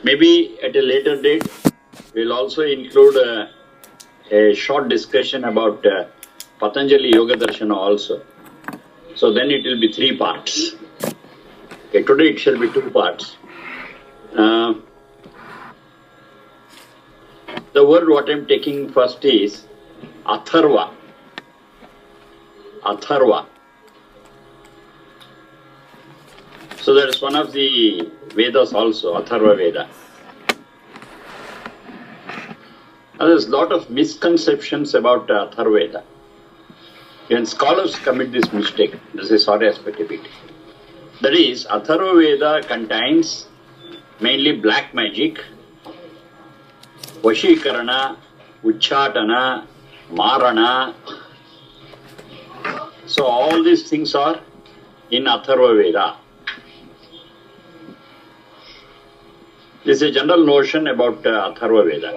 Maybe at a later date, we'll also include a short discussion about Patanjali Yoga Darshana also. So then it will be 3 parts. Okay, today it shall be 2 parts. The word what I am taking first is Atharva. Atharva. So that is one of the Vedas also, Atharva Veda. Now there's a lot of misconceptions about Atharva Veda. Even scholars commit this mistake. This is sorry aspect of it. That is, Atharva Veda contains mainly black magic, Vashikarana, Uchchatana, Marana. So all these things are in Atharva Veda. This is a general notion about Atharva Veda.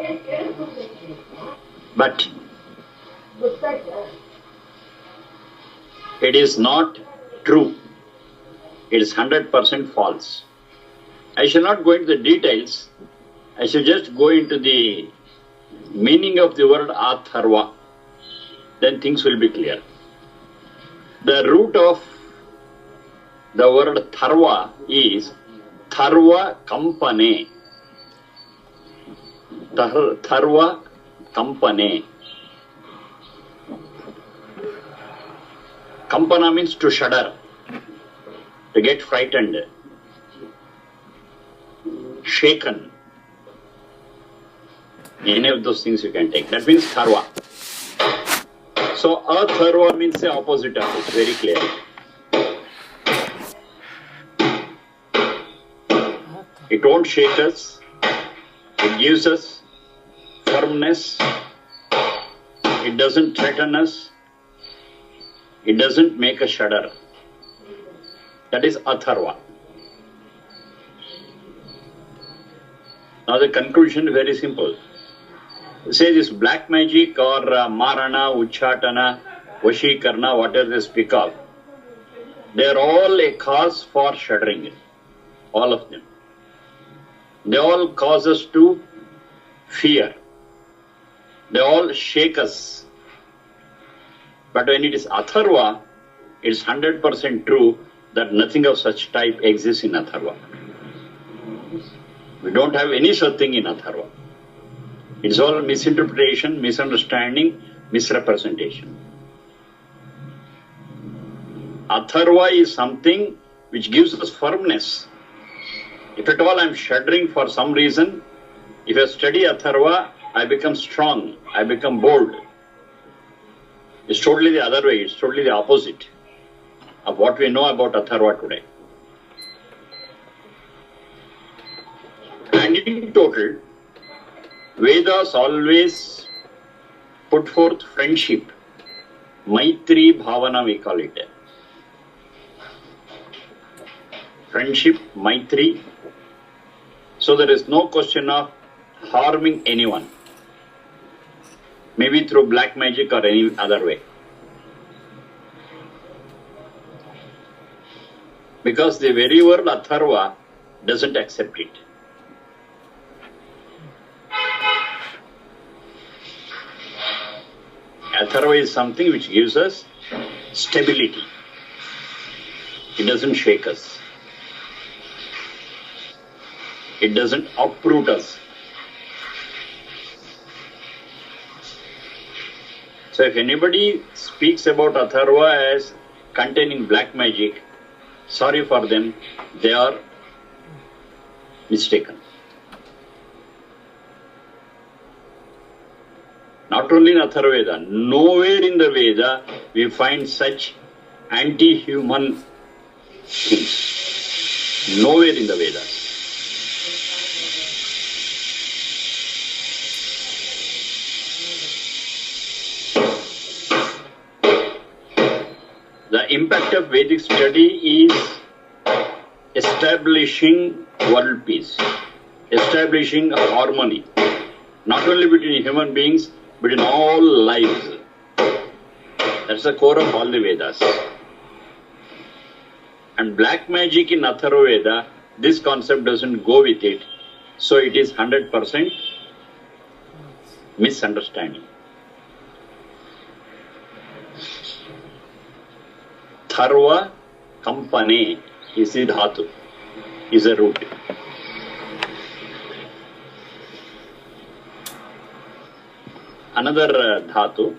But it is not true. It is 100% false. I shall not go into the details. I shall just go into the meaning of the word Atharva. Then things will be clear. The root of the word Tharva is Tharva Kampane. Tharva Kampane. Kampana means to shudder, to get frightened, shaken. Any of those things you can take. That means Tharva. So Atharva means the opposite of it, very clear. It won't shake us. It gives us firmness. It doesn't threaten us. It doesn't make us shudder. That is Atharva. Now the conclusion is very simple. Say this black magic or Marana, Uchchatana, Vashikarana, whatever they speak of, they are all a cause for shuddering. All of them. They all cause us to fear. They all shake us. But when it is Atharva, it is 100% true that nothing of such type exists in Atharva. We don't have any such thing in Atharva. It's all misinterpretation, misunderstanding, misrepresentation. Atharva is something which gives us firmness. If at all I am shuddering for some reason, if I study Atharva, I become strong, I become bold. It's totally the other way, it's totally the opposite of what we know about Atharva today. And in total, Vedas always put forth friendship, Maitri Bhavana we call it. Friendship, Maitri. So there is no question of harming anyone. Maybe through black magic or any other way. Because the very word Atharva doesn't accept it. Atharva is something which gives us stability. It doesn't shake us. It doesn't uproot us. So if anybody speaks about Atharva as containing black magic, sorry for them, they are mistaken. Not only in Atharva Veda, nowhere in the Veda we find such anti-human things. Nowhere in the Vedas. The impact of Vedic study is establishing world peace, establishing harmony, not only between human beings, but in all lives. That's the core of all the Vedas. And black magic in Atharva Veda, this concept doesn't go with it. So it is 100% misunderstanding. Tharva Kampane is the dhatu, is a root. Another dhatu,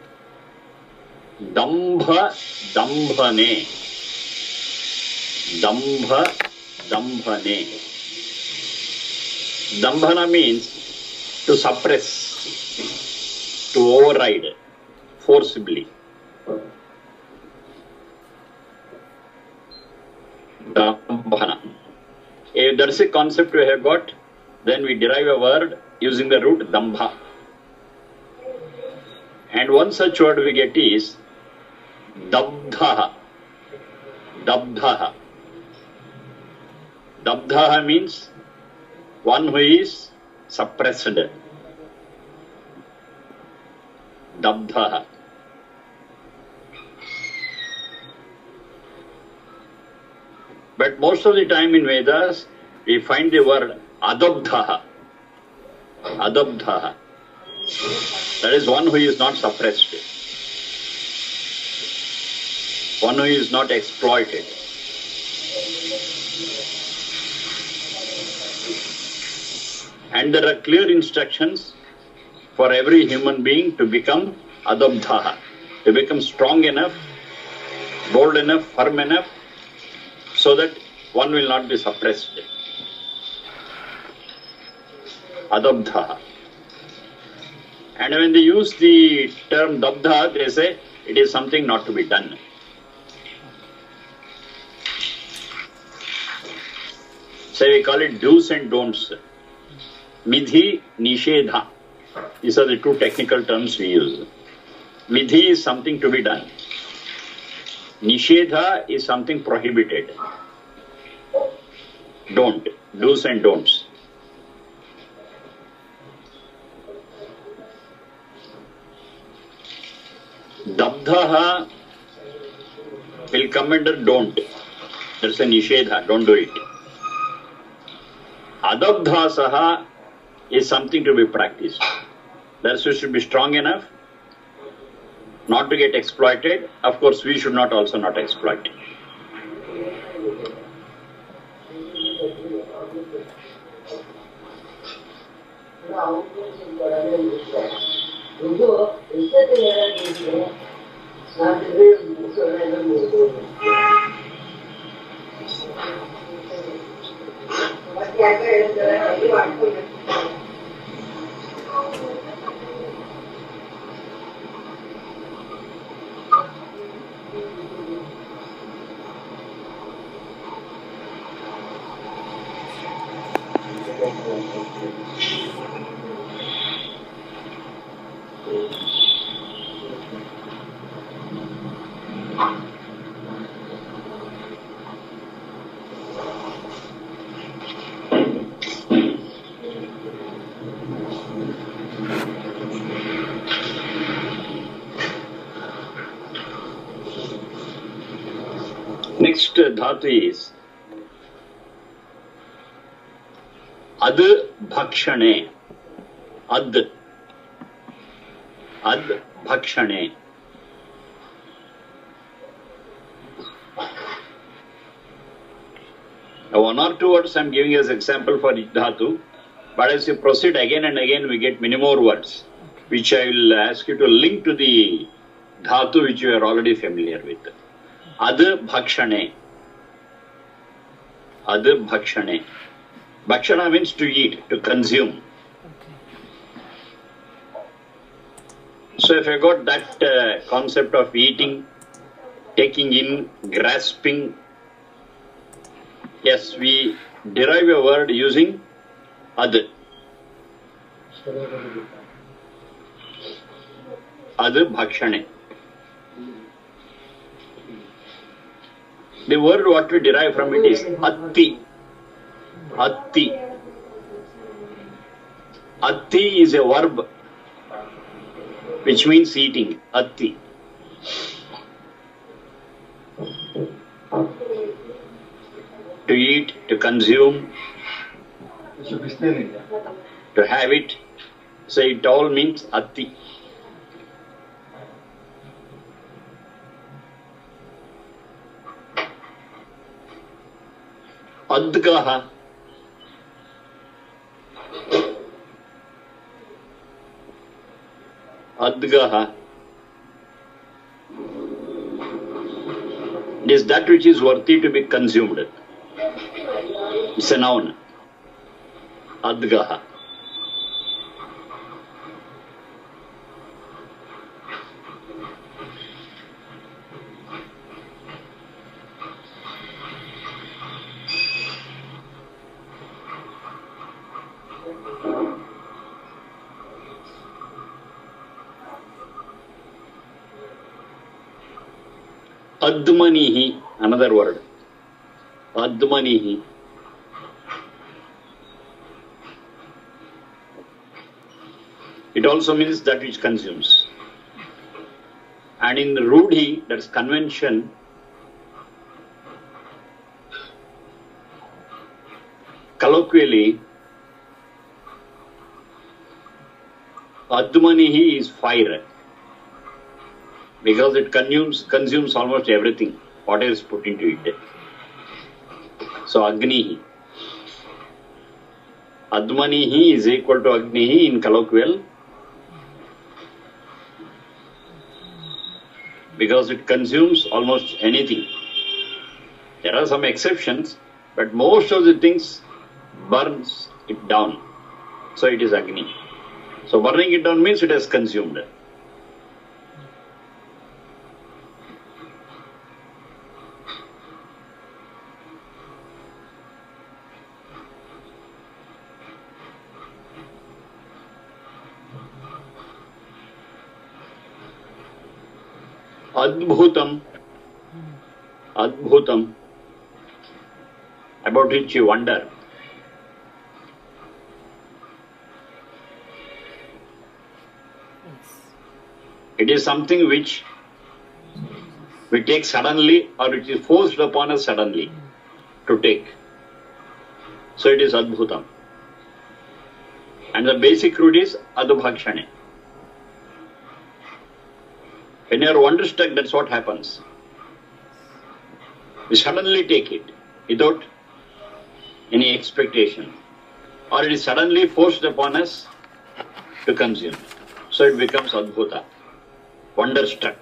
Dambha Dambhane. Dambha Dambhane. Dambhana means to suppress, to override, forcibly. Dambhana. If there is a concept we have got, then we derive a word using the root Dambha. And one such word we get is Dabdhaha. Dabdhaha. Dabdhaha means one who is suppressed. Dabdhaha. But most of the time in Vedas, we find the word Adabdhaha. Adabdhaha. That is one who is not suppressed. One who is not exploited. And there are clear instructions for every human being to become Adabdhaha, to become strong enough, bold enough, firm enough, so that one will not be suppressed. Adabdhaha. And when they use the term Dabdha, they say it is something not to be done. So we call it do's and don'ts. Midhi, Nishedha. These are the two technical terms we use. Midhi is something to be done. Nishedha is something prohibited. Don't. Do's and don'ts. Dabdhaha will come under don't. That's a Nishedha. Don't do it. Adabdhasaha is something to be practiced. That we should be strong enough not to get exploited. Of course, we should not also not exploit. Next dhatu is Ad Bhakshane. Ad Bhakshane. Now, one or two words I am giving as example for each dhatu, but as you proceed again and again, we get many more words, which I will ask you to link to the dhatu which you are already familiar with. Ad Bhakshane. Ad Bhakshane. Bhakshana means to eat, to consume. So if I got that concept of eating, taking in, grasping, yes, we derive a word using ad. Ad Bhakshane. The word what we derive from it is atti. Atti. Atti is a verb which means eating. Atti. To eat, to consume. To have it, so it all means ati. Adgaha. Adgaha is that which is worthy to be consumed. It's a noun. Adgaha. Admanihi, another word. Admanihi. It also means that which consumes. And in Rudhi, that's convention, colloquially, Admanihi is fire. Because it consumes almost everything, whatever is put into it. So Agnihi. Admanihi is equal to Agnihi in colloquial. Because it consumes almost anything. There are some exceptions, but most of the things burns it down. So it is Agni. So burning it down means it has consumed. Adbhutam, Adbhutam, about which you wonder. It is something which we take suddenly or it is forced upon us suddenly to take. So it is Adbhutam. And the basic root is Adbhakshane. When you are wonderstruck, that's what happens. We suddenly take it without any expectation. Or it is suddenly forced upon us to consume. So it becomes Adbhuta, wonderstruck.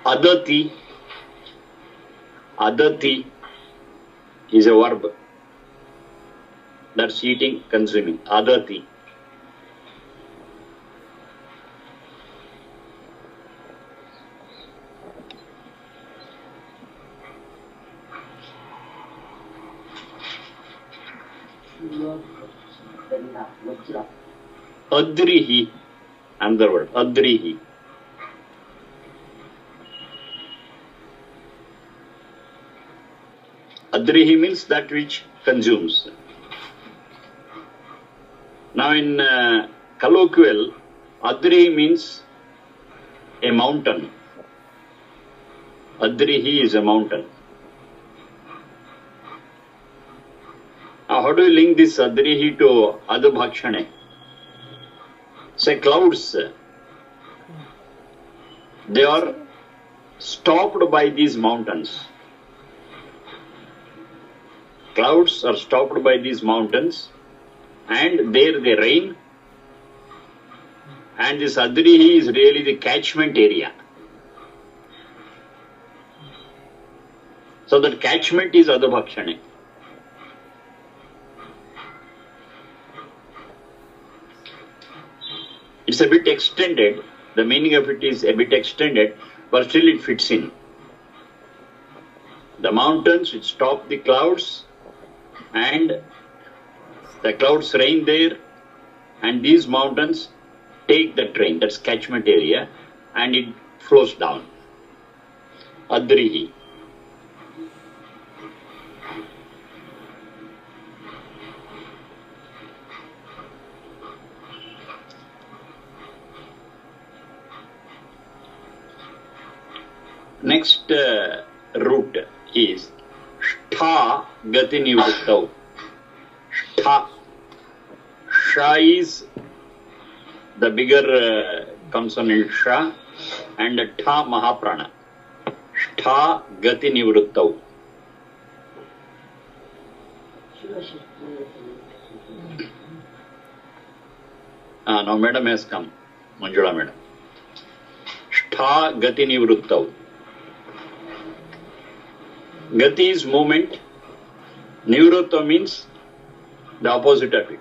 Adati. Adati is a verb. That's eating, consuming. Adati. Adrihi. Another word. Adrihi. Adrihi means that which consumes. Now in colloquial, Adrihi means a mountain. Adrihi is a mountain. Now how do you link this Adrihi to Adbhakshane? Say clouds, they are stopped by these mountains. Clouds are stopped by these mountains and there they rain, and this Adrihi is really the catchment area. So that catchment is Adbhakshane. It's a bit extended, the meaning of it is a bit extended, but still it fits in. The mountains which stop the clouds, and the clouds rain there, and these mountains take the rain, that's catchment area, and it flows down. Adrihi. Next root is Shtha Gati Nivruttau. Shtha. Sha is the bigger consonant Sha and Tha Mahaprana. Shtha Gati Nivruttau. Now madam has come. Manjula madam. Shtha Gati Nivruttau. Gati is movement. Nivruttau means the opposite of it.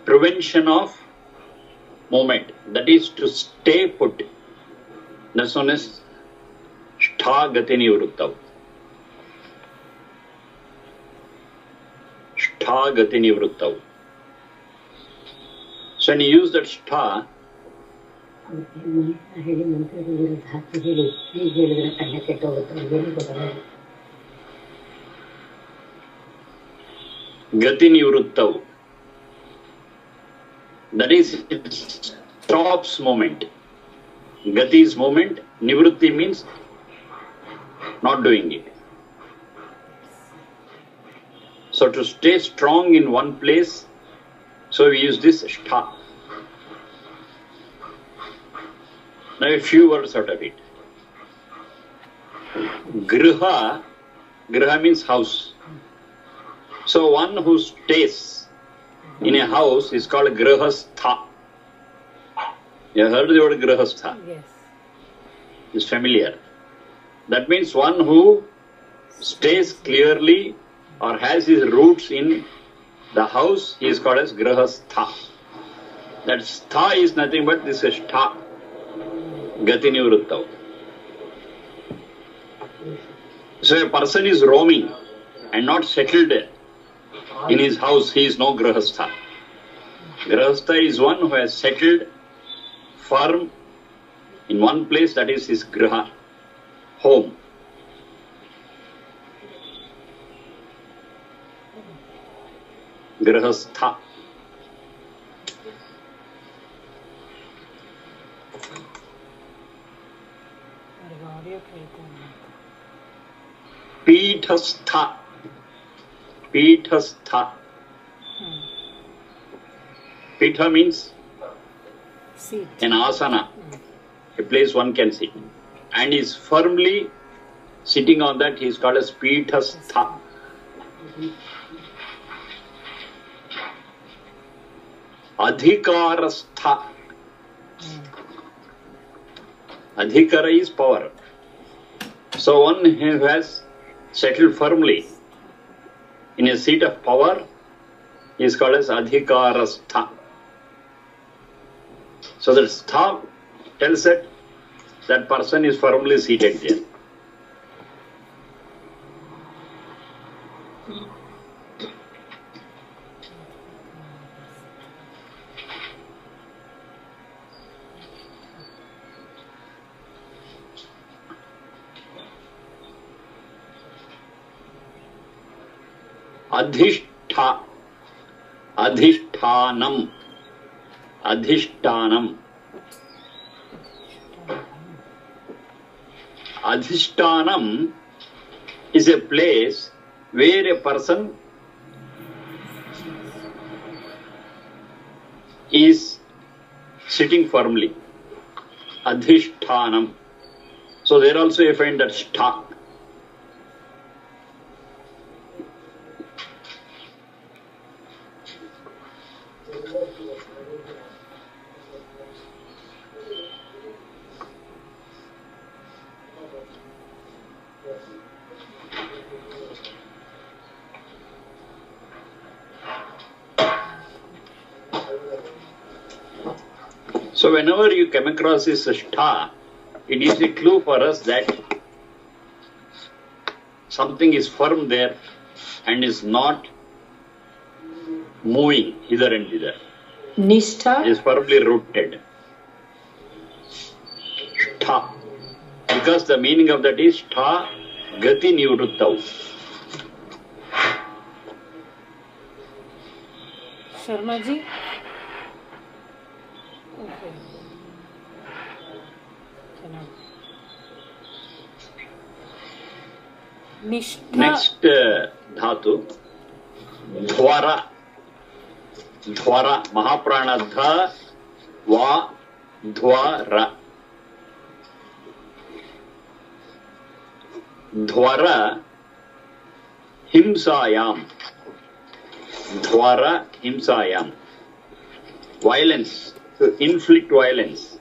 Prevention of movement. That is to stay put. That's known as Shtha Gati Nivruttau. Shtha Gati Nivruttau. So when you use that Shtha, Gati Nivruttau. That is, it stops movement. Gati is movement. Nivrutti means not doing it. So to stay strong in one place, so we use this Shtha. Now a few words out of it. Griha. Griha means house. So one who stays in a house is called Grihastha. You have heard the word Grihastha? Yes. It's familiar. That means one who stays clearly or has his roots in the house, he is called as Grihastha. That Stha is nothing but this is Shtha. Gati Nivruttau. So a person is roaming and not settled in his house, he is no Grihastha. Grihastha is one who has settled firm in one place, that is his Griha, home. Grihastha. Peethastha. Peethastha. Peetha means Seat. an asana, a place one can sit. And is firmly sitting on that, he is called as Peethastha. Adhikarastha. Adhikara is power. So one who has settled firmly in a seat of power is called as Adhikarastha. So that Stha tells that that person is firmly seated there. Adhishtha. Adhishtanam. Adhishtanam. Adhishtanam is a place where a person is sitting firmly. Adhishtanam. So there also you find that Shtha. So whenever you come across this Shtha, it is a clue for us that something is firm there and is not moving hither and thither. Nishtha? It is firmly rooted. Shtha. because the meaning of that is tha gati nivruttau. Sharma ji. Okay. Nishtha. Next dhatu, dhwara. Dhwara, Mahaprana dha, va, dhwara. Dhwara, himsayam. Dhwara, himsayam. Violence, to inflict violence.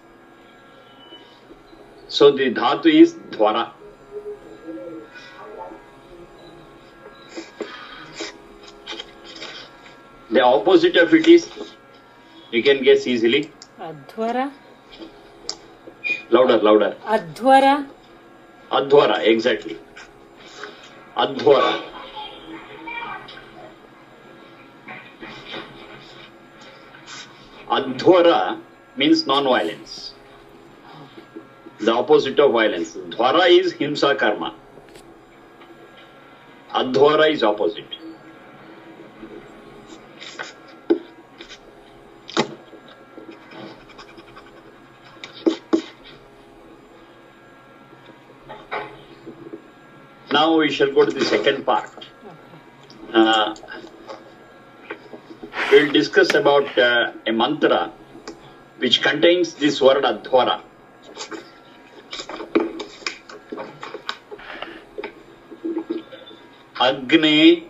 So the dhatu is dhwara. The opposite of it is, you can guess easily. Adhwara. Louder, louder. Adhwara. Adhwara, exactly. Adhwara. Adhwara means non-violence. The opposite of violence. Dhwara is himsa karma. Adhwara is opposite. Now we shall go to the second part. We will discuss about a mantra which contains this word Adhwara. Agne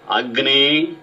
Agne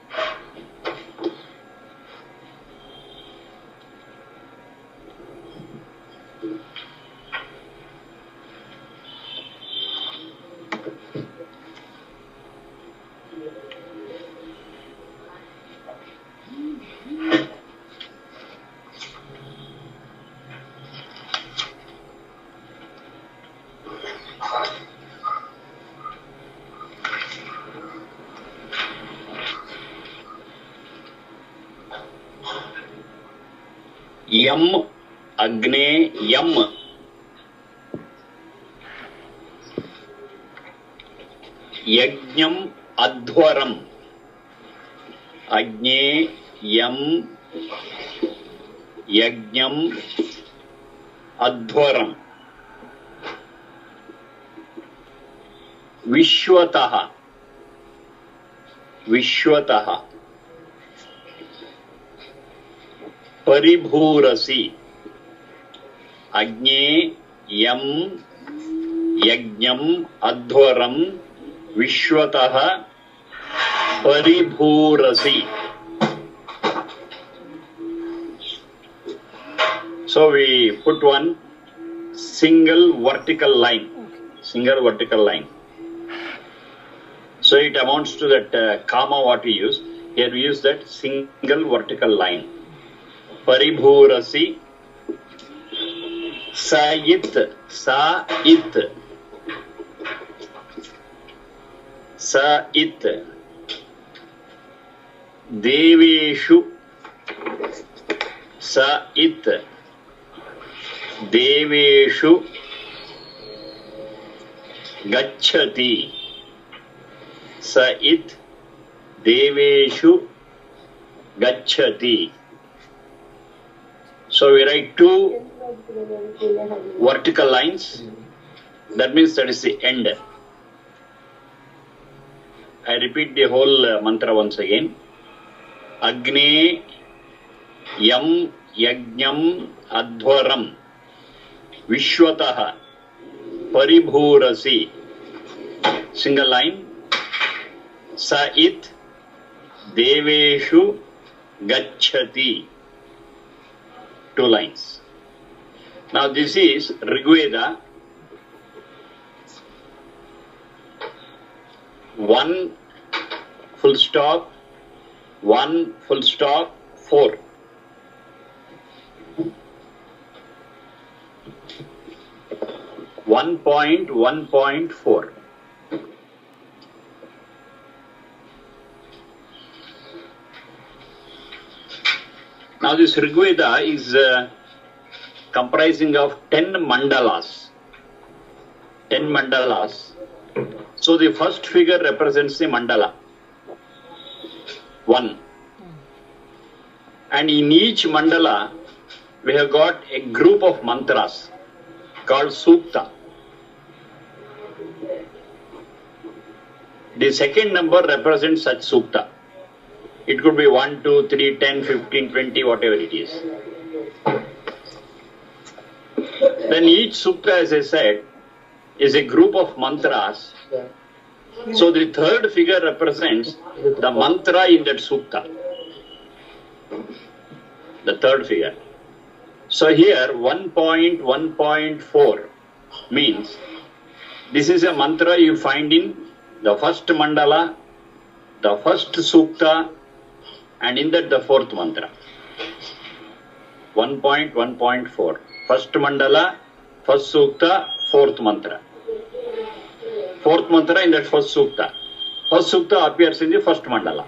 Yam Agne Yam Yajnam Adhwaram Agne Yam Yajnam Adhwaram Vishwataha Vishwataha Paribhurasi Agne Yam Yajnam Adhwaram Vishwataha Paribhurasi. So we put one single vertical line. Single vertical line. So it amounts to that comma what we use. Here we use that single vertical line. Paribhurasi Sa-it Sa-it Sa-it Deveshu Sa-it Deveshu Gacchati Sa-it Deveshu Gacchati. So we write two vertical lines. That means that is the end. I repeat the whole mantra once again. Agne Yam Yajnam Adhwaram Vishwataha Paribhurasi. Single line. Sa-it Deveshu Gacchati. Two lines. Now this is Rigveda. One full stop, one full stop, 4. One point, 1.4. Now this Rigveda is comprising of 10 mandalas. 10 mandalas. So the first figure represents the mandala. 1. And in each mandala, we have got a group of mantras called Sukta. The second number represents such Sukta. It could be 1, 2, 3, 10, 15, 20, whatever it is. Then each Sukta, as I said, is a group of mantras. So the third figure represents the mantra in that Sukta. The third figure. So here 1.1.4 means this is a mantra you find in the first mandala, the first Sukta, and in that the fourth mantra. 1.1.4. First mandala, first Sukta, fourth mantra. Fourth mantra in that first Sukta. First Sukta appears in the first mandala.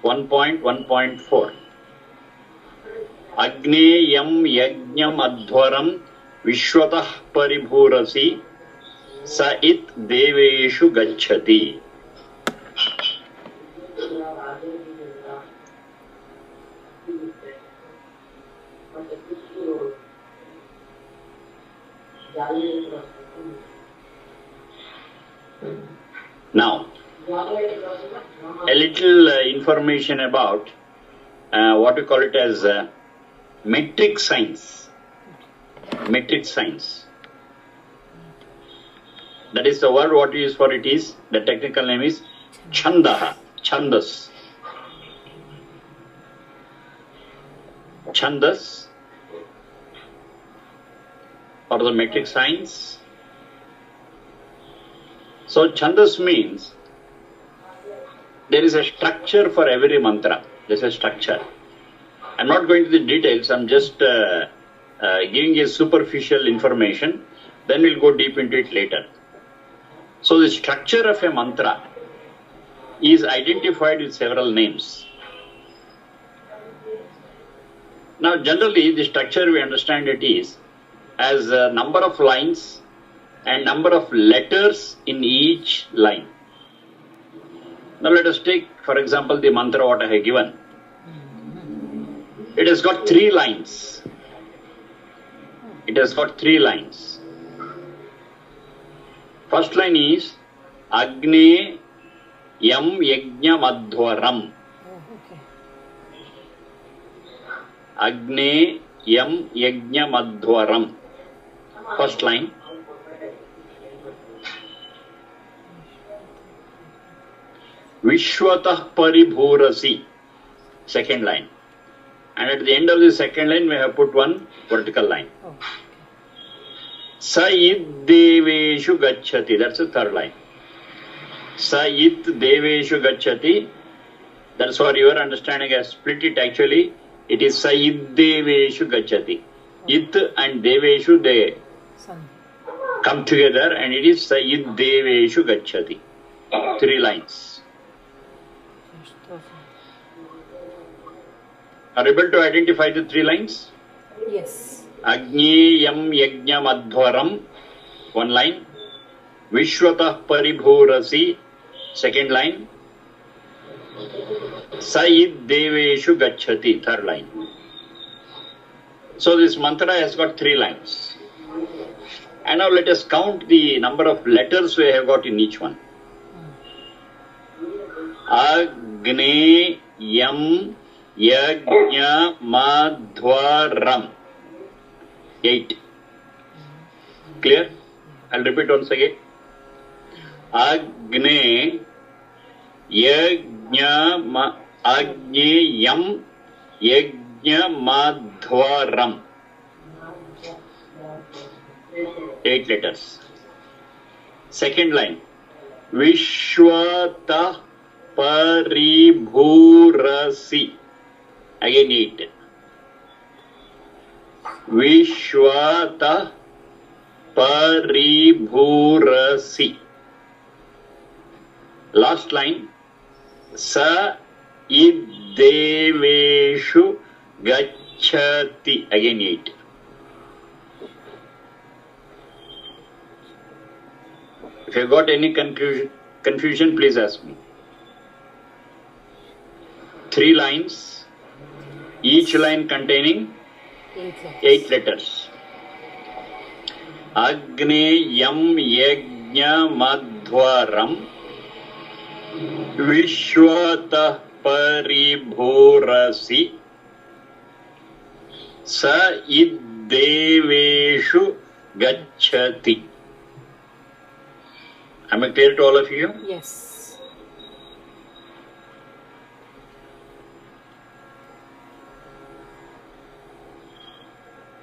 1.1.4. Agneyam yajñam adhvaram vishwatah paribhurasi sa it deveshu gacchati. Now, a little information about what we call it as metric science. Metric science. That is the word what we use for it is, the technical name is Chandaha, Chandas. Chandas, or the metric science. So Chandas means there is a structure for every mantra. There is a structure. I'm not going to the details, I'm just giving a superficial information, then we'll go deep into it later. So the structure of a mantra is identified with several names. Now generally the structure we understand it is as a number of lines and number of letters in each line. Now let us take for example the mantra what I have given. It has got 3 lines. It has got 3 lines. First line is Agne Yam Yajña Madhvaram. Agne Yam Yajña Madhvaram. First line. Vishwatah Paribhurasi. Second line. And at the end of the second line, we have put one vertical line. Sa id deveshu gacchati. That's the third line. Sa id deveshu gacchati. That's what your understanding has split it actually. It is sa id deveshu gacchati. It and deveshu, they come together and it is sa id deveshu gacchati. 3 lines. Are you able to identify the 3 lines? Yes. Agni Yam Yajña Madhvaram, 1 line. Vishwatah Paribhurasi, second line. Said Deveshu Gacchati, third line. So this mantra has got 3 lines. And now let us count the number of letters we have got in each one. Agni Yam Yajña Madhvaram. 8. Clear? I'll repeat once again. Agne Yajña Agneyam Yajña Madhvaram. 8 letters. Second line. Vishwatah Paribhurasi. Again 8. Vishwatah Paribhurasi. Last line. Sa Iddeveshu gacchati. Again 8. If you got any confusion, please ask me. 3 lines, each line containing 8 letters. Agneyam yajna madhvaram vishwatah paribhorasi sa iddeveshu gacchati. Am I clear to all of you? Yes.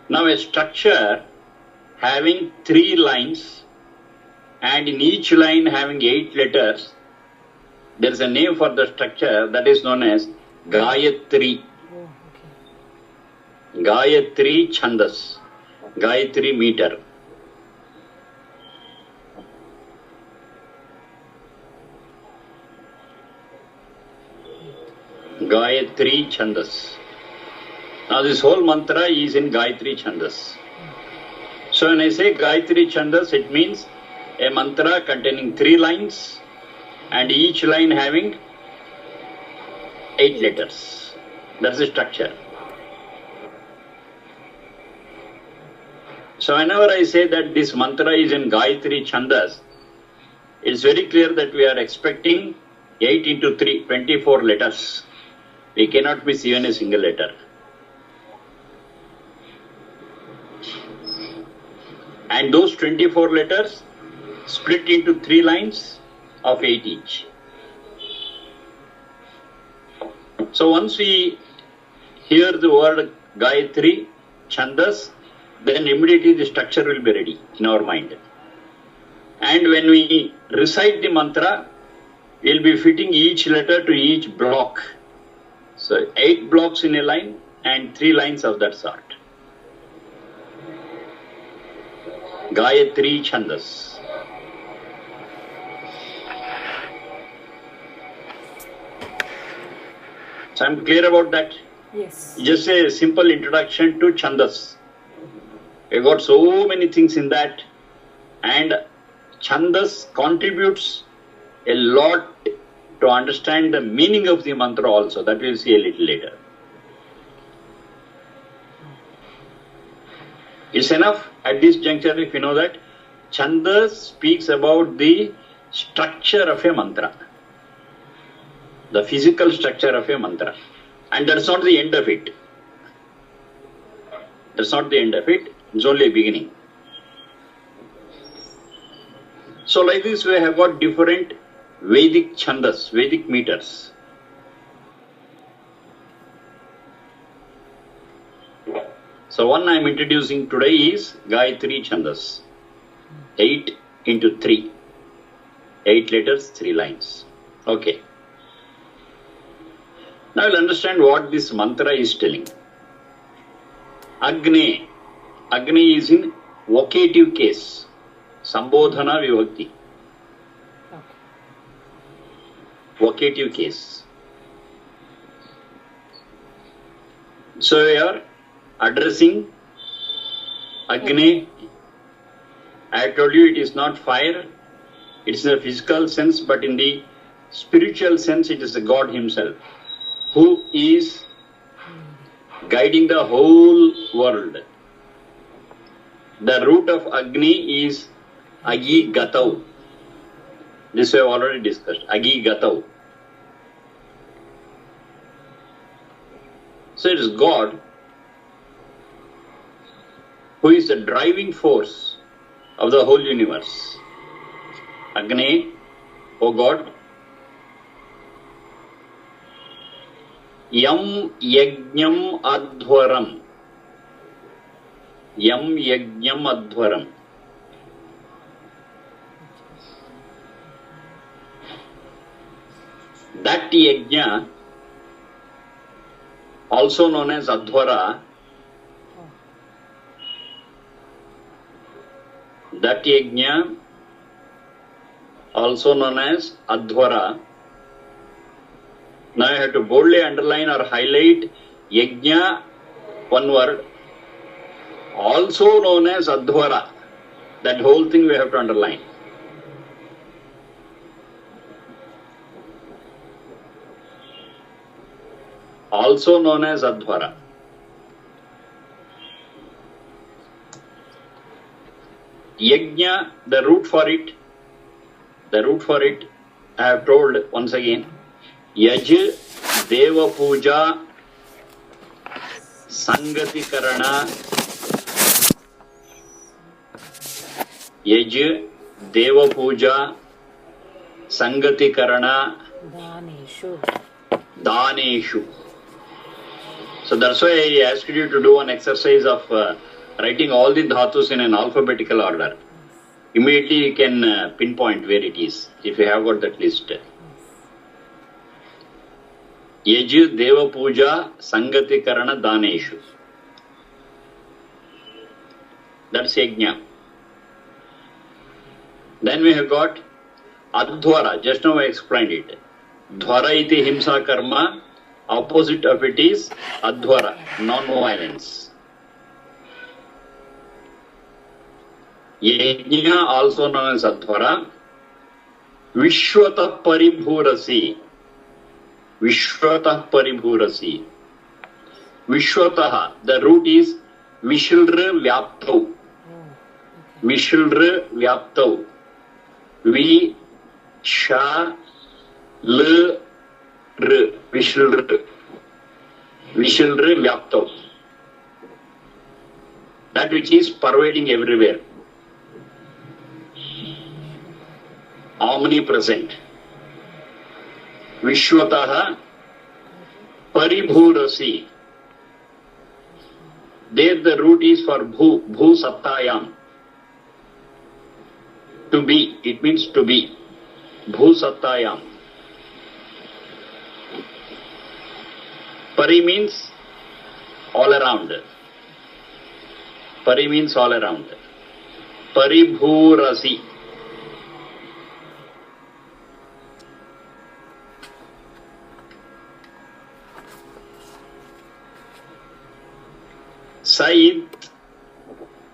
Now a structure having 3 lines and in each line having 8 letters, there is a name for the structure that is known as Gayatri. Oh, okay. Gayatri Chandas. Gayatri meter. Gayatri Chandas. Now this whole mantra is in Gayatri Chandas. So when I say Gayatri Chandas, it means a mantra containing 3 lines and each line having 8 letters. That's the structure. So whenever I say that this mantra is in Gayatri Chandas, it's very clear that we are expecting 8 into 3, 24 letters. We cannot miss even a single letter. And those 24 letters split into 3 lines of 8 each. So once we hear the word Gayatri, Chandas, then immediately the structure will be ready in our mind. And when we recite the mantra, we will be fitting each letter to each block. So 8 blocks in a line and 3 lines of that sort. Gayatri Chandas. So I'm clear about that. Yes. Just a simple introduction to Chandas. We got so many things in that, and Chandas contributes a lot to understand the meaning of the mantra also. That we'll see a little later. It's enough at this juncture if you know that Chandas speaks about the structure of a mantra, the physical structure of a mantra, and that's not the end of it. That's not the end of it. It's only a beginning. So like this we have got different Vedic Chandas, Vedic meters. So one I am introducing today is Gayatri Chandas. 8 into 3. 8 letters, 3 lines. Okay. Now we'll understand what this mantra is telling. Agne. Agne is in vocative case. Sambodhana vibhakti. Okay. Vocative case. So we are addressing Agni. I told you it is not fire, it's in the physical sense, but in the spiritual sense it is the God himself who is guiding the whole world. The root of Agni is Agi Gatau. This we have already discussed. Agi Gatau. So it is God who is the driving force of the whole universe. Agni, O God, Yam Yajnam Adhvaram. Yam Yajnam Adhvaram. That Yajna, also known as Adhvara, that Yajna, also known as Adhvara. Now I have to boldly underline or highlight Yajna, one word, also known as Adhvara. That whole thing we have to underline. Also known as Adhvara. Yajna, the root for it, I have told once again, Yaj, Deva Puja, Sangati Karana, Yaj, Deva Puja, Sangati Karana, Daneshu. So that's why I asked you to do an exercise of writing all the dhatus in an alphabetical order. Immediately you can pinpoint where it is, if you have got that list. Yaj, Deva Puja, Sangati Karana, Daneshu. That's Yajna. Then we have got Adhvara. Just now I explained it. Dhvara iti himsa karma. Opposite of it is Adhvara, non-violence. Yajna, also known as Adhvara. Vishwatah paribhurasi. Vishwatah paribhurasi. Vishwatah, the root is Vishilra Vyaptau. Vishilra Vyaptau. Vi Sha L R. Vishilra. Vishilra Vyaptau. That which is pervading everywhere. Omnipresent. Vishwatah Paribhurasi. There the root is for Bhu, Bhu Sattayam. To be, it means to be. Bhu Sattayam. Pari means all around. Pari means all around. Paribhurasi. Sait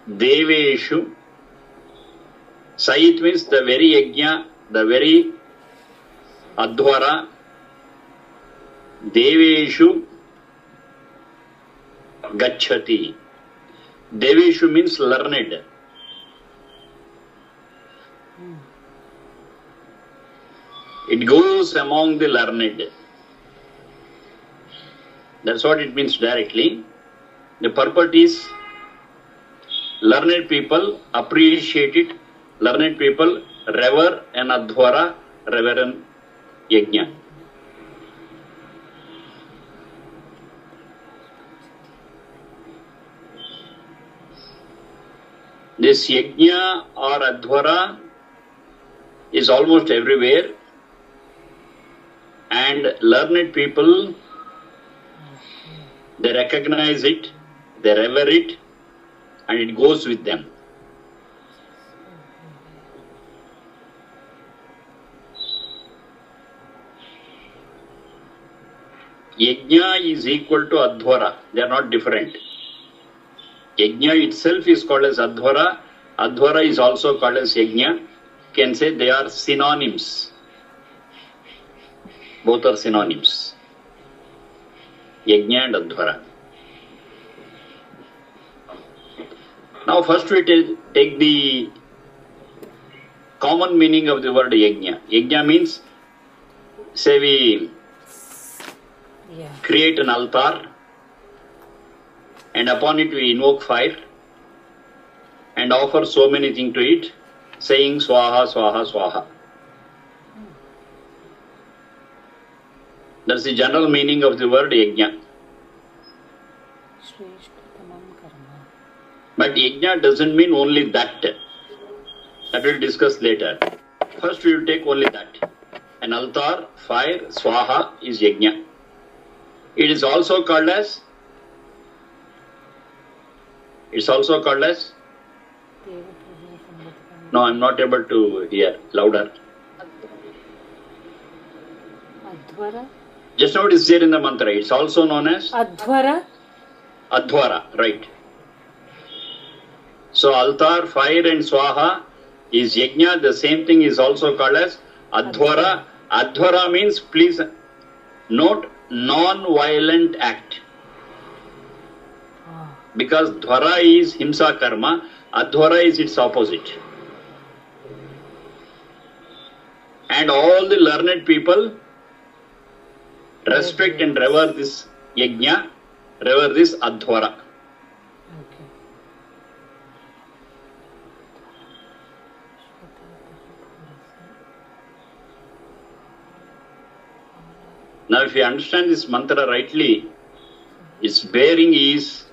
Deveshu. Sait means the very Yajna, the very Adhvara. Deveshu Gacchati. Deveshu means learned. It goes among the learned. That's what it means directly. The purport is learned people appreciate it, learned people revere an Adhvara, reverend Yajna. This Yajna or Adhvara is almost everywhere, and learned people, they recognize it, they revere it, and it goes with them. Yajna is equal to Adhvara. They are not different. Yajna itself is called as Adhvara. Adhvara is also called as Yajna. You can say they are synonyms. Both are synonyms. Yajna and Adhvara. Now first we take the common meaning of the word Yajna. Yajna means, say we create an altar, and upon it we invoke fire and offer so many things to it, saying Swaha, Swaha, Swaha. That's the general meaning of the word Yajna. But Yajna doesn't mean only that. That we'll discuss later. First we will take only that. An altar, fire, Swaha is Yajna. It is also called as No, I'm not able to hear. Louder. Adhvara? Just now it is there in the mantra. It's also known as Adhvara. Adhvara, right? So altar, fire and swaha is yajna. The same thing is also called as Adhvara. Adhvara means, please note, non-violent act. Because dhvara is himsa karma, adhvara is its opposite. And all the learned people respect and revere this yajna, revere this adhvara. Okay. Now if you understand this mantra rightly, its bearing is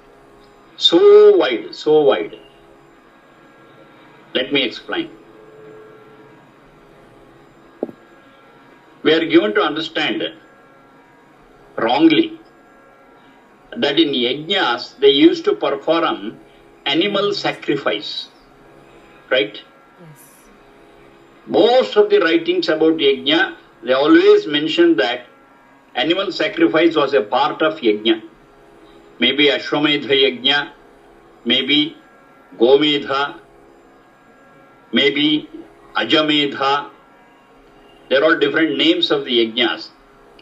so wide, so wide. Let me explain. We are given to understand wrongly that in yajnas they used to perform animal sacrifice, right? Yes. Most of the writings about yajna, they always mention that animal sacrifice was a part of yajna. Maybe Ashwamedha yajna, maybe Gomedha, maybe Ajamedha. There are different names of the yajnas.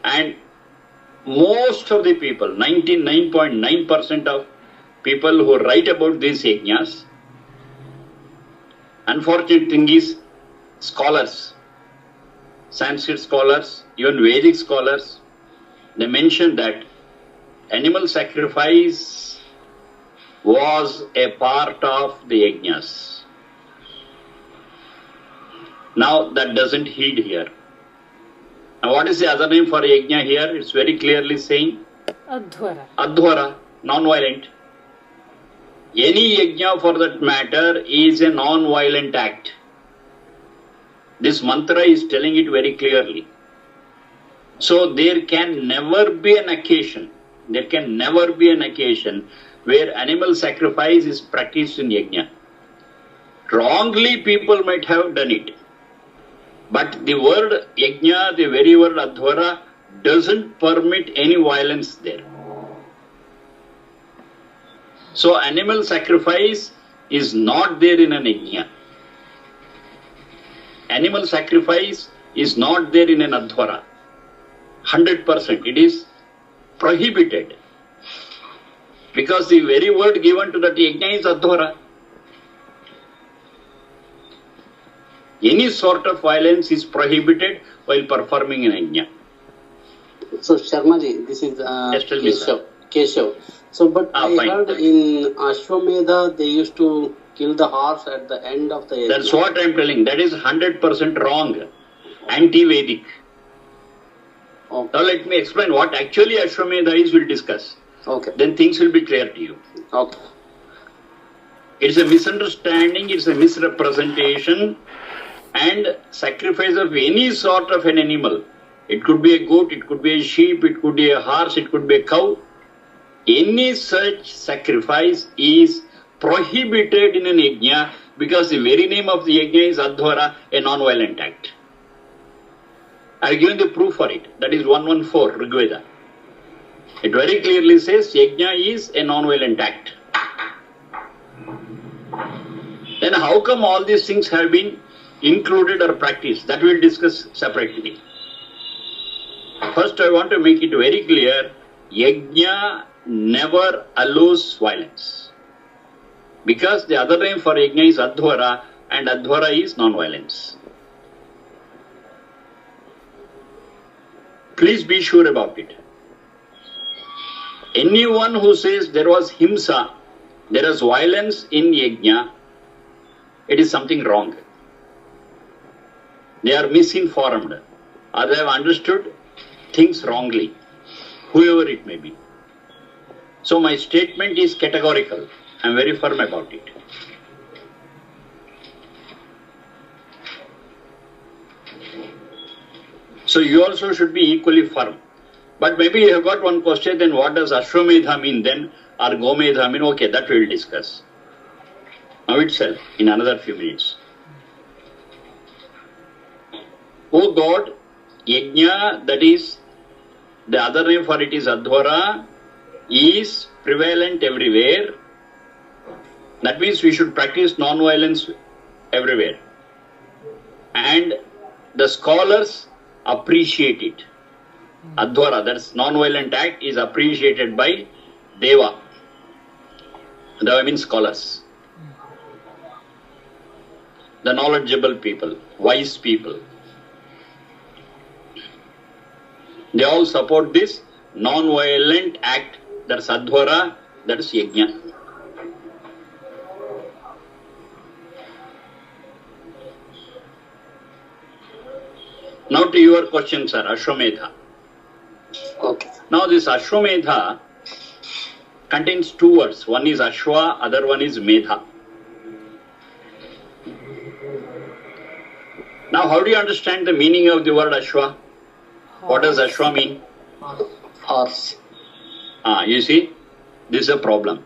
And most of the people, 99.9% of people who write about these yajnas, unfortunate thing is scholars, Sanskrit scholars, even Vedic scholars, they mention that animal sacrifice was a part of the yajnas. Now that doesn't heed here. Now what is the other name for yajna here? It's very clearly saying Adhvara. Adhvara, non-violent. Any yajna for that matter is a non-violent act. This mantra is telling it very clearly. So there can never be an occasion, where animal sacrifice is practiced in yajna. Wrongly people might have done it. But the word yajna, the very word adhvara, doesn't permit any violence there. So animal sacrifice is not there in an yajna. Animal sacrifice is not there in an adhvara. 100%. It is prohibited. Because the very word given to that yajna is adhvara. Any sort of violence is prohibited while performing an yajna. So Sharmaji, this is Yes, tell me, sir. Keshav. So, but I fine. heard in Ashwamedha they used to kill the horse at the end of the yajna. That's what I am telling. That is 100% wrong. Anti-Vedic. Okay. Now let me explain what actually Ashwamedha is, we'll discuss. Okay. Then things will be clear to you. Okay. It's a misunderstanding, it's a misrepresentation, and sacrifice of any sort of an animal. It could be a goat, it could be a sheep, it could be a horse, it could be a cow. Any such sacrifice is prohibited in an yajna because the very name of the yajna is adhvara, a non-violent act. I have given the proof for it. That is 114 Rigveda. It very clearly says yajna is a non-violent act. Then how come all these things have been included or practiced? That we'll discuss separately. First, I want to make it very clear, yajna never allows violence. Because the other name for yajna is adhvara, and adhvara is non-violence. Please be sure about it. Anyone who says there was himsa, there is violence in yajna, it is something wrong. They are misinformed, or they have understood things wrongly, whoever it may be. So my statement is categorical. I am very firm about it. So you also should be equally firm. But maybe you have got one question, then what does Ashwamedha mean then, or Gomedha mean? Okay, that we will discuss now itself in another few minutes. Oh God, yajna, that is the other name for it is Adhvara, is prevalent everywhere. That means we should practice non-violence everywhere. And the scholars appreciate it. Adhvara, that's non-violent act, is appreciated by Deva. Deva means scholars. The knowledgeable people, wise people. They all support this non-violent act, that's Adhvara, that is Yajna. Now to your question, sir, Ashwamedha. Okay. Now this Ashwamedha contains two words. One is Ashwa, other one is Medha. Now how do you understand the meaning of the word Ashwa? What does Ashwa mean? Horse. You see, this is a problem.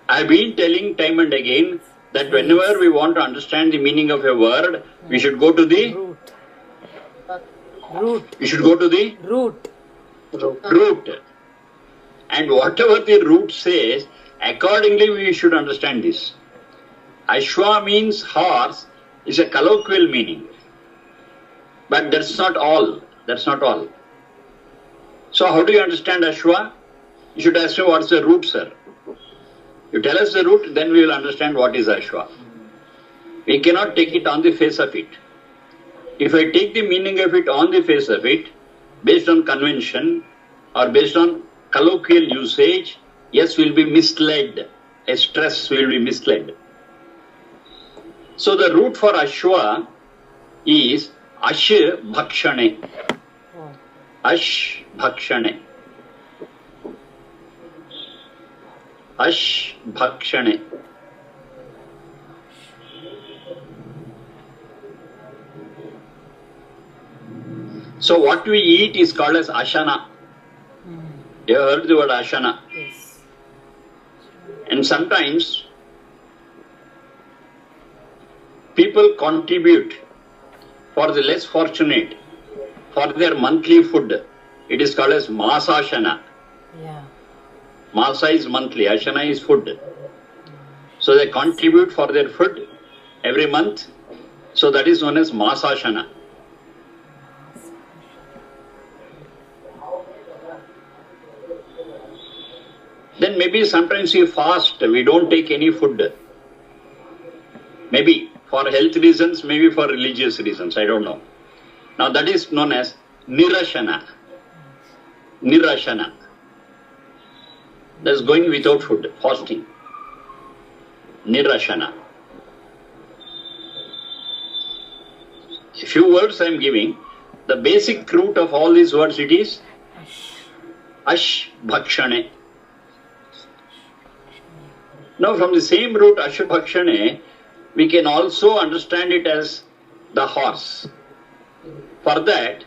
I've been telling time and again that whenever we want to understand the meaning of a word, we should go to the Root. We should go to the Root. root. And whatever the root says, accordingly we should understand this. Ashwa means horse is a colloquial meaning. But that's not all. That's not all. So how do you understand Ashwa? You should ask me what's the root, sir. You tell us the root, then we will understand what is Ashwa. We cannot take it on the face of it. If I take the meaning of it on the face of it, based on convention or based on colloquial usage, yes, we'll be misled. A stress will be misled. So the root for Ashwa is Ash Bhakshane. Ash Bhakshane. Ash Bhakshane. So what we eat is called as Ashana. You have heard the word Ashana. Yes. And sometimes people contribute for the less fortunate for their monthly food. It is called as Masashana. Yeah. Masa is monthly, Ashana is food. So they contribute for their food every month. So that is known as Masashana. Then maybe sometimes we fast, we don't take any food. Maybe for health reasons, maybe for religious reasons, I don't know. Now that is known as Nirashana. Nirashana. That's going without food, fasting. Nirashana. A few words I am giving. The basic root of all these words it is Ash Bhakshane. Now from the same root Ash Bhakshane, we can also understand it as the horse. For that,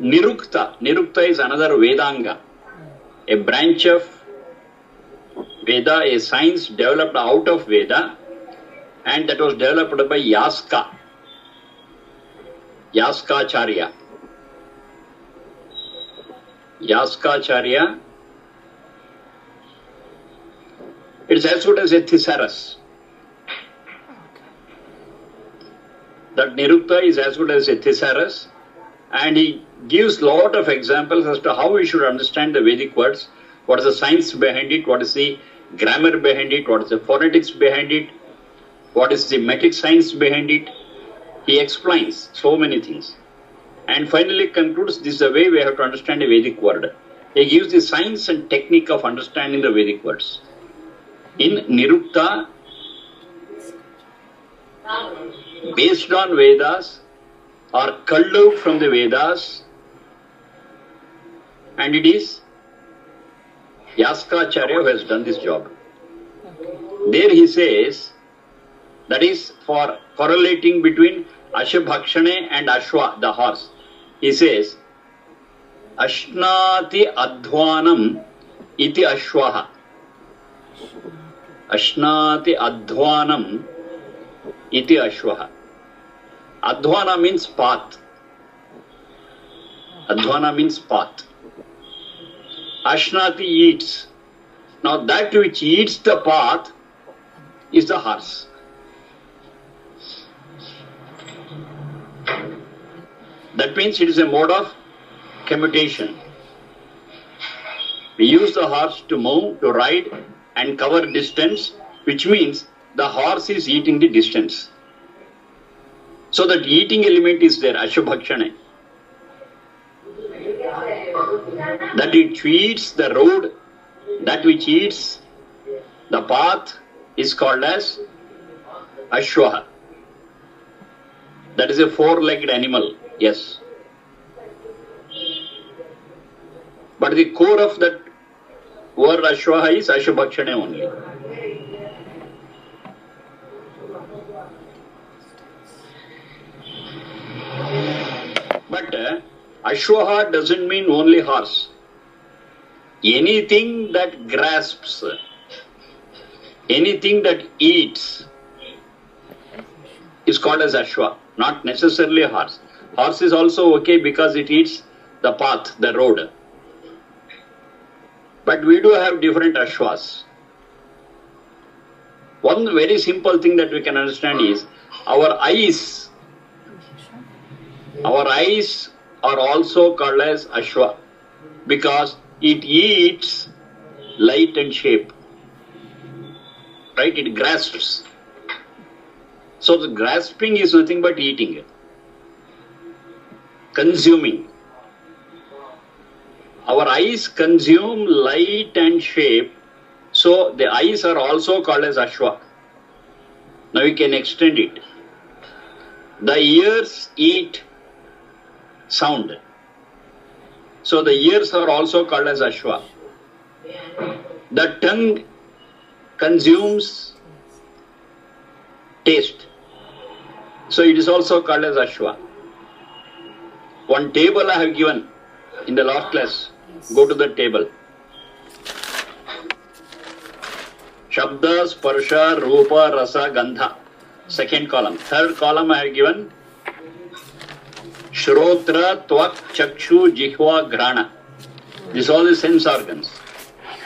Nirukta. Nirukta is another Vedanga. A branch of Veda, a science developed out of Veda, and that was developed by Yaska. Yaskacharya. Yaskacharya. It is as good as a thesaurus. That Nirukta is as good as a thesaurus, and he gives lot of examples as to how we should understand the Vedic words, what is the science behind it, what is the grammar behind it, what is the phonetics behind it, what is the metric science behind it. He explains so many things. And finally concludes this is the way we have to understand a Vedic word. He gives the science and technique of understanding the Vedic words. In Nirukta, based on Vedas, or culled out from the Vedas, and it is Yaskacharya who has done this job. There he says, that is for correlating between Ashabhakshane and Ashwa, the horse. He says, Ashnati Adhvanam iti Ashwaha. Ashnati Adhvanam iti Ashwaha. Adhvana means path. Adhvana means path. Ashnati eats. Now that which eats the path is the horse. That means it is a mode of commutation. We use the horse to move, to ride and cover distance, which means the horse is eating the distance. So that eating element is there, Ashubhakshane. That it eats the road, that which eats the path is called as Ashwaha. That is a four-legged animal, yes. But the core of that word Ashwaha is Ashubhakshane only. But Ashwaha doesn't mean only horse. Anything that grasps, anything that eats is called as Ashwa, not necessarily a horse. Horse is also okay because it eats the path, the road. But we do have different Ashwas. One very simple thing that we can understand is our eyes are also called as Ashwa because it eats light and shape. Right? It grasps. So the grasping is nothing but eating, consuming. Our eyes consume light and shape, so the eyes are also called as Ashwa. Now we can extend it. The ears eat sound, so the ears are also called as Ashwa. The tongue consumes taste, so it is also called as Ashwa. One table I have given in the last class. Go to the table. Shabda, Sparsha, Rupa, Rasa, Gandha. Second column. Third column I have given Shrotra, Tvak, Chakshu, Jihva, Grana. These are all the sense organs.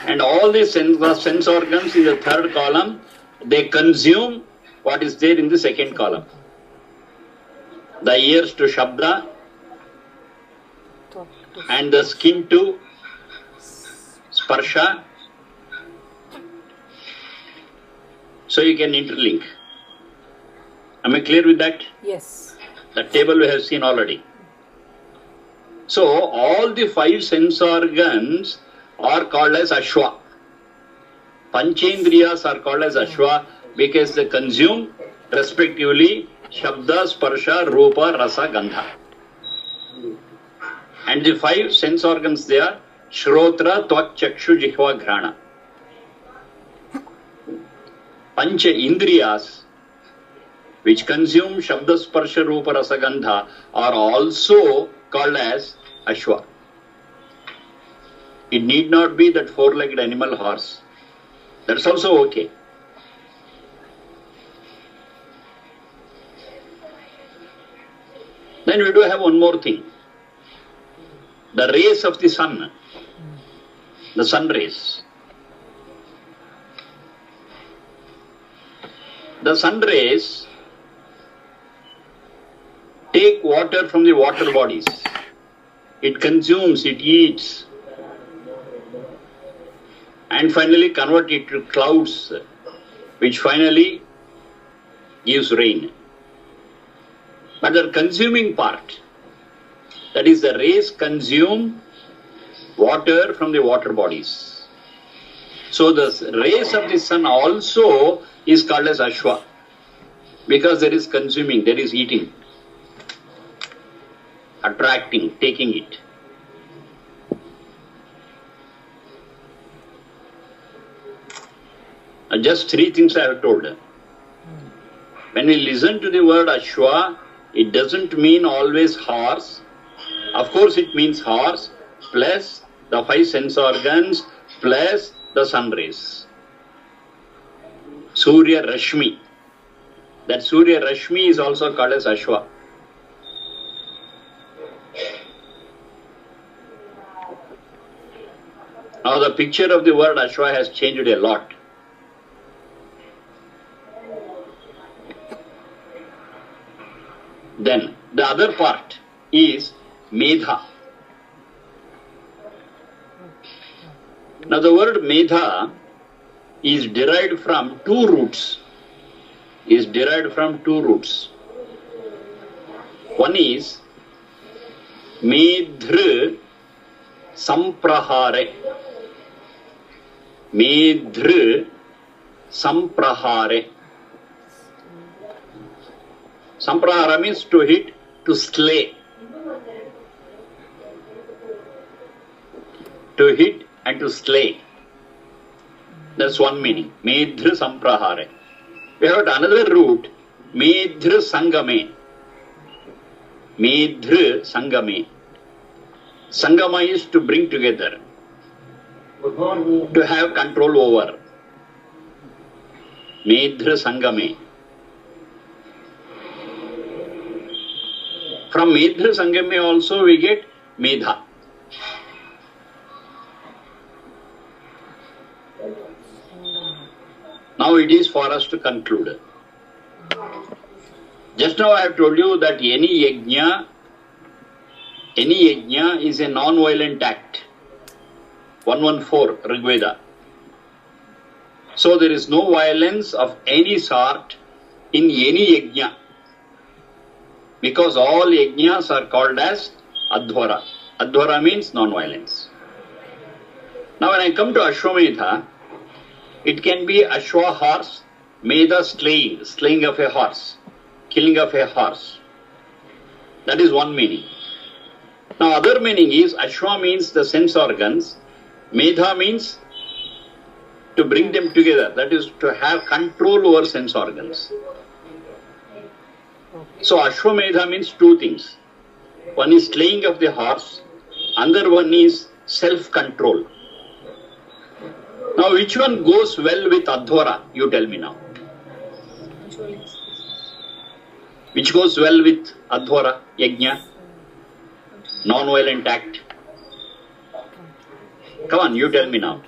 And all the sense organs in the third column, they consume what is there in the second column. The ears to Shabda and the skin to Sparsha. So you can interlink. Am I clear with that? Yes. The table we have seen already. So all the five sense organs are called as Ashwa. Panchendriyas are called as Ashwa because they consume respectively Shabda, Sparsha, Rupa, Rasa, Gandha. And the five sense organs they are Shrotra, Tvak, Chakshu, Jihva, Grana. Pancha Indriyas, which consume Shabda, Sparsha, Rupa, Rasa, Gandha, are also called as Ashwa. It need not be that four-legged animal horse. That's also okay. Then we do have one more thing. The rays of the sun. The sun rays. The sun rays take water from the water bodies. It consumes, it eats, and finally convert it to clouds, which finally gives rain. But the consuming part, that is the rays consume water from the water bodies. So the rays of the sun also is called as Ashwa because there is consuming, there is eating, attracting, taking it. Just three things I have told. When we listen to the word Ashwa, it doesn't mean always horse. Of course it means horse plus the five sense organs plus the sun rays. Surya Rashmi. That Surya Rashmi is also called as Ashwa. Now the picture of the word Ashwa has changed a lot. Then the other part is Medha. Now the word Medha is derived from two roots. One is Medhr Samprahare. Medhr Samprahare. Samprahara means to hit, to slay. To hit and to slay. That's one meaning. Medhr Samprahare. We have another root. Medhr Sangame. Medhr Sangame. Sangama is to bring together. To have control over. Medhr Sangame. From Medhr Sangame also we get Medha. Now it is for us to conclude. Just now I have told you that any yajna is a non-violent act. 114 Rigveda. So there is no violence of any sort in any yajna. Because all yajnas are called as Adhvara. Adhvara means non-violence. Now when I come to Ashwamedha, it can be Ashwa horse, Medha slaying of a horse, killing of a horse. That is one meaning. Now other meaning is Ashwa means the sense organs, Medha means to bring them together, that is to have control over sense organs. So Ashwamedha means two things. One is slaying of the horse, another one is self-control. Now which one goes well with Adhvara? You tell me now. Which goes well with Adhvara, Yajna? Non-violent act. Come on, you tell me now.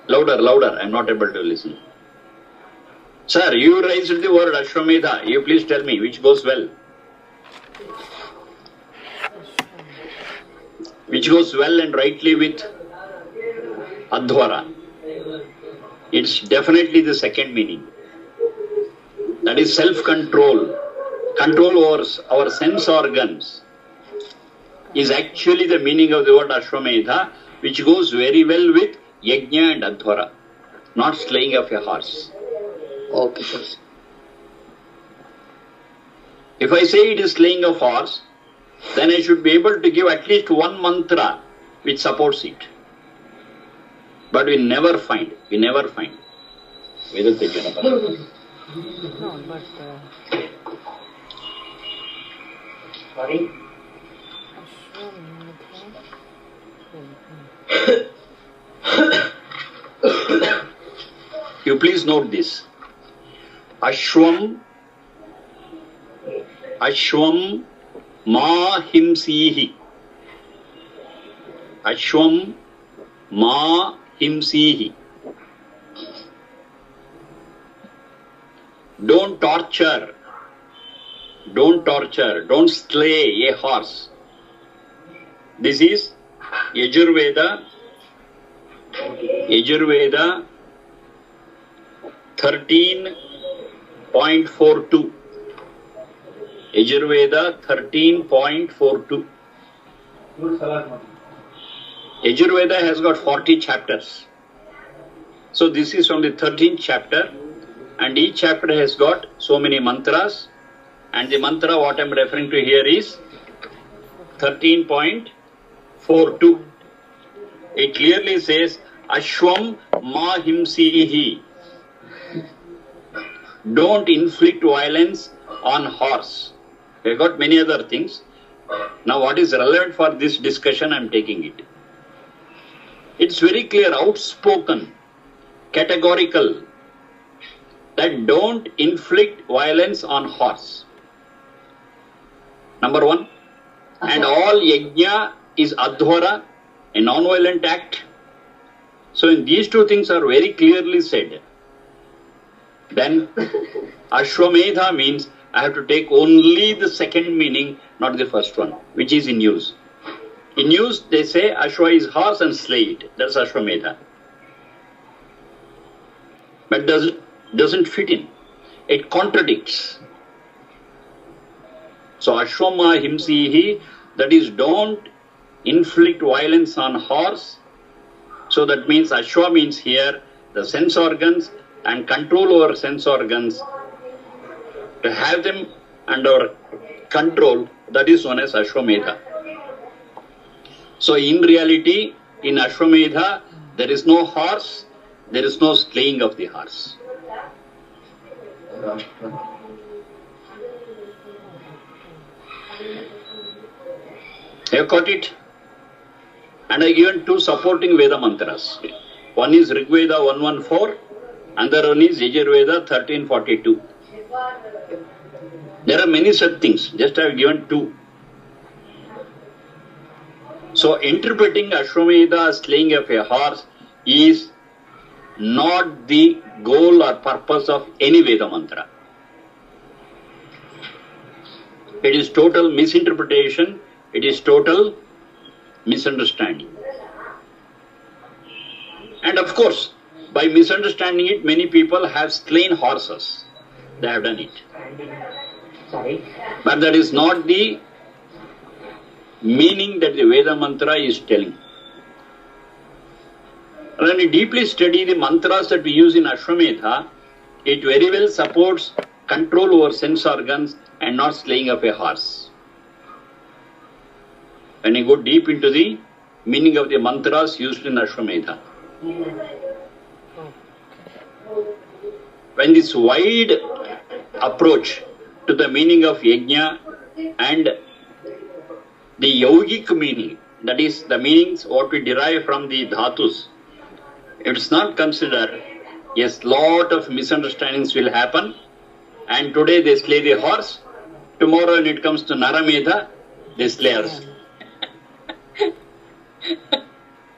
Louder, I am not able to listen. Sir, you raised the word Ashwamedha. You please tell me which goes well. Which goes well and rightly with Adhvara. It's definitely the second meaning. That is self-control. Control over our sense organs is actually the meaning of the word Ashwamedha, which goes very well with Yajna and Adhvara, not slaying of a horse. Okay, sir. If I say it is slaying of horse, then I should be able to give at least one mantra which supports it. But we never find. No, but Sorry? You please note this. Ashwam ma himsihi. Ashwam ma himsihi. Don't torture. Don't slay a horse. This is Yajurveda 13.42. Yajurveda 13.42. Yajurveda has got 40 chapters. So this is from the 13th chapter, and each chapter has got so many mantras, and the mantra what I am referring to here is 13.42. It clearly says Ashwam ma himsihi. Don't inflict violence on horse. We have got many other things. Now what is relevant for this discussion, I am taking it. It's very clear, outspoken, categorical, that don't inflict violence on horse. Number one. And all yajna is adhvara, a non-violent act. So in these two things are very clearly said. Then Ashwamedha means I have to take only the second meaning, not the first one, which is in use. In use, they say Ashwa is horse and slay it. That's Ashwamedha. But doesn't fit in. It contradicts. So Ashwama himsihi, that is, don't inflict violence on horse. So that means Ashwa means here the sense organs and control over sense organs. To have them under control, that is known as Ashwamedha. So in reality, in Ashwamedha, there is no horse, there is no slaying of the horse. You got it? And I given two supporting Veda mantras. One is Rig Veda 114, another one is Yajurveda 1342. There are many such things, just I have given two. So interpreting Ashwamedha as slaying of a horse is not the goal or purpose of any Veda mantra. It is total misinterpretation, it is total misunderstanding. And of course, by misunderstanding it, many people have slain horses. They have done it. But that is not the meaning that the Veda mantra is telling. When we deeply study the mantras that we use in Ashwamedha, it very well supports control over sense organs and not slaying of a horse. When you go deep into the meaning of the mantras used in Ashwamedha. When this wide approach to the meaning of yajna and the yogic meaning, that is the meanings what we derive from the dhatus, it's not considered. Yes, lot of misunderstandings will happen, and today they slay the horse, tomorrow when it comes to Naramedha, they slay us.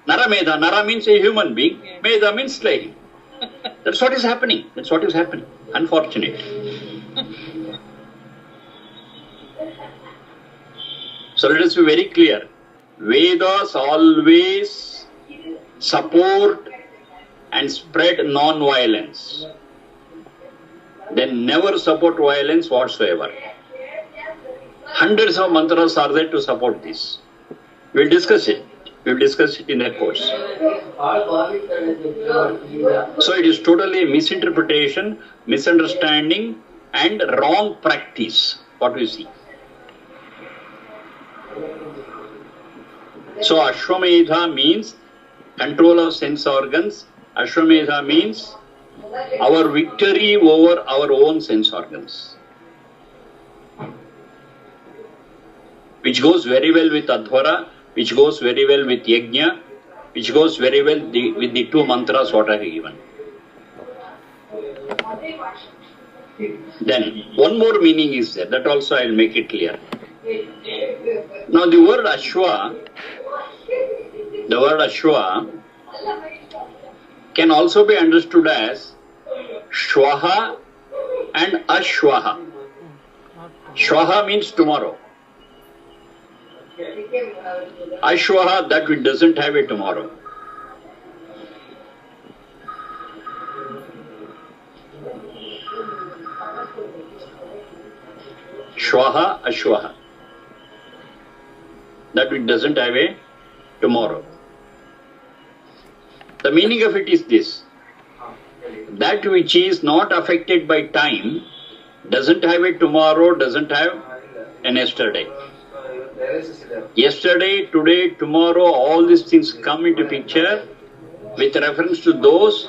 Naramedha, Nara means a human being, Medha means slaying. That's what is happening. That's what is happening. Unfortunate. So let us be very clear. Vedas always support and spread non-violence. They never support violence whatsoever. Hundreds of mantras are there to support this. We'll discuss it. We'll discuss it in a course. So it is totally a misinterpretation, misunderstanding and wrong practice, what we see. So Ashwamedha means control of sense organs. Ashwamedha means our victory over our own sense organs. Which goes very well with Adhvara, which goes very well with Yajna, which goes very well with the two mantras what I have given. Then one more meaning is there, that also I will make it clear. Now the word Ashwa can also be understood as Shwaha and Ashwaha. Shwaha means tomorrow. Ashwaha, that which doesn't have a tomorrow. Shwaha, Ashwaha. That which doesn't have a tomorrow. The meaning of it is this. That which is not affected by time doesn't have a tomorrow, doesn't have an yesterday. Yesterday, today, tomorrow, all these things come into picture with reference to those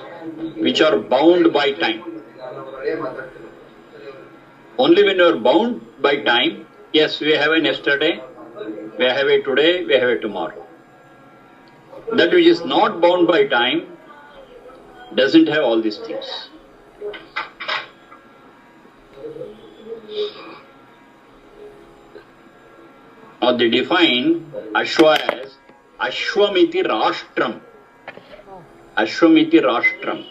which are bound by time. Only when you are bound by time, yes, we have an yesterday, we have a today, we have a tomorrow. That which is not bound by time doesn't have all these things. Now they define Ashwa as Ashwamiti Rashtram. Ashwamiti Rashtram.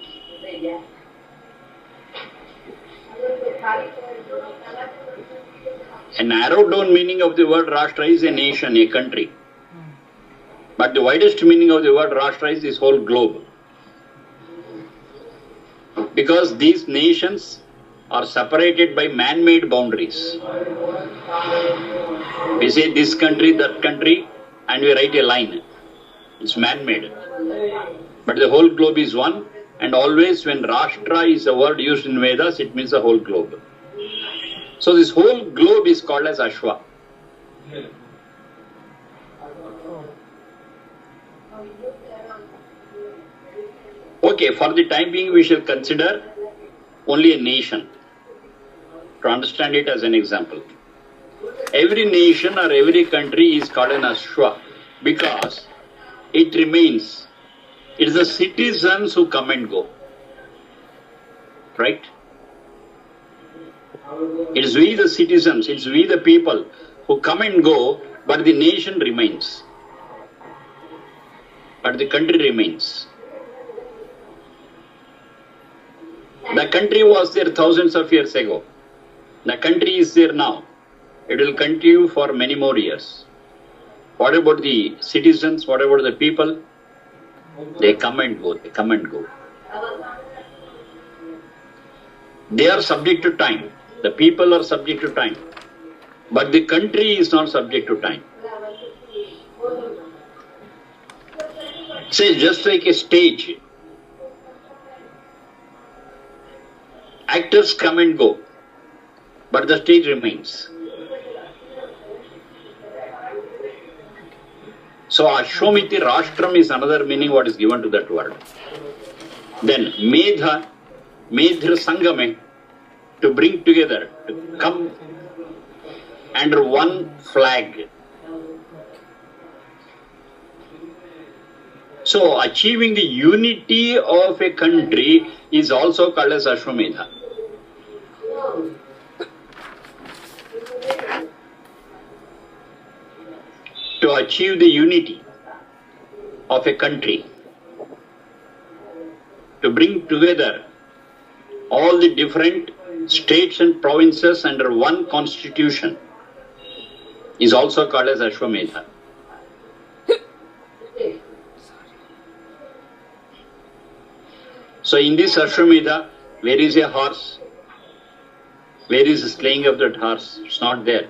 A narrowed down meaning of the word Rashtra is a nation, a country. But the widest meaning of the word Rashtra is this whole globe. Because these nations are separated by man-made boundaries. We say this country, that country, and we write a line. It's man-made. But the whole globe is one, and always when Rashtra is a word used in Vedas, it means the whole globe. So this whole globe is called as Ashwa. Okay, for the time being we shall consider only a nation to understand it as an example. Every nation or every country is called an Ashwa because it remains. It is the citizens who come and go. Right? It is we the citizens, it is we the people who come and go, but the nation remains. But the country remains. The country was there thousands of years ago. The country is there now. It will continue for many more years. What about the citizens? What about the people? They come and go. They come and go. They are subject to time. The people are subject to time. But the country is not subject to time. Say, just like a stage. Actors come and go, but the stage remains. So Ashwamiti Rashtram is another meaning what is given to that word. Then Medha, Medhra Sangame, to bring together, to come under one flag. So achieving the unity of a country is also called as Ashwamedha. To achieve the unity of a country, to bring together all the different states and provinces under one constitution is also called as Ashwamedha. So in this Ashwamedha, where is a horse? Where is the slaying of that horse? It's not there.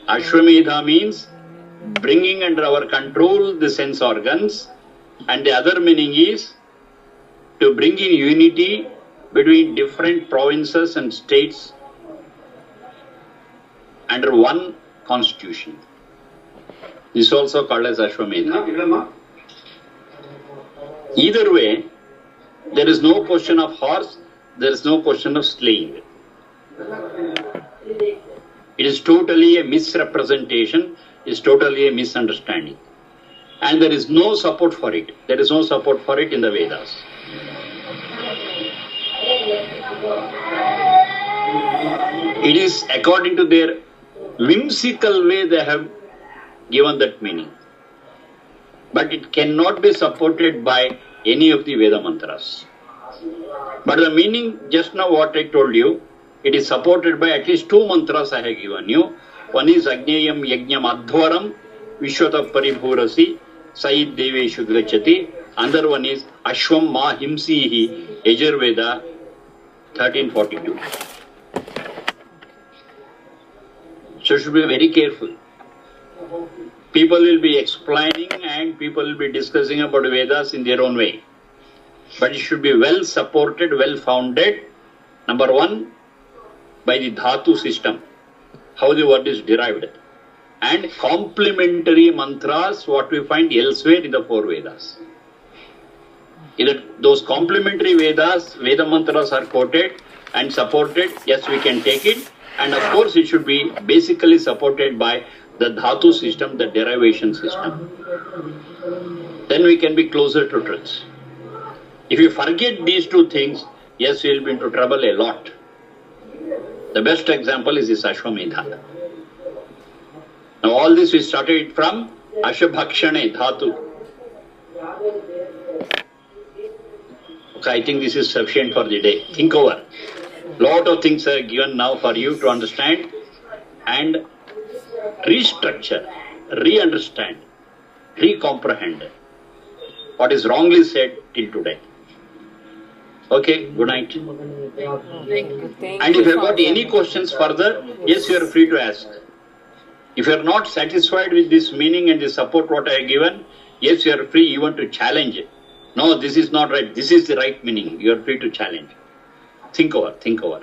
Ashwamedha means bringing under our control the sense organs, and the other meaning is to bring in unity between different provinces and states under one constitution. This is also called as Ashwamedha. Either way, there is no question of horse, there is no question of slaying. It is totally a misrepresentation, it is totally a misunderstanding. And there is no support for it. There is no support for it in the Vedas. It is according to their whimsical way they have given that meaning. But it cannot be supported by any of the Veda mantras. But the meaning, just now what I told you, it is supported by at least two mantras I have given you. One is Ajneyam Yajnam Adhvaram Vishwata Paribhurasi Said Deveshu Gachati. Another one is Ashwam Ma Himsihi Yajurveda 1342. So you should be very careful. People will be explaining and people will be discussing about Vedas in their own way. But it should be well supported, well founded. Number one, by the Dhatu system, how the word is derived. And complementary mantras, what we find elsewhere in the four Vedas. Either those complementary Vedas, Veda mantras are quoted and supported, yes, we can take it. And of course, it should be basically supported by the Dhatu system, the derivation system. Then we can be closer to truth. If you forget these two things, yes, you will be into trouble a lot. The best example is this Ashwamedha. Now all this we started from Ashabhakshane Dhatu. Okay, I think this is sufficient for the day. Think over. Lot of things are given now for you to understand and restructure, re-understand, re-comprehend what is wrongly said till today. Okay, good night. Thank you. And if you have got any questions further, yes, you are free to ask. If you are not satisfied with this meaning and the support what I have given, yes, you are free even to challenge it. No, this is not right. This is the right meaning. You are free to challenge. Think over, think over.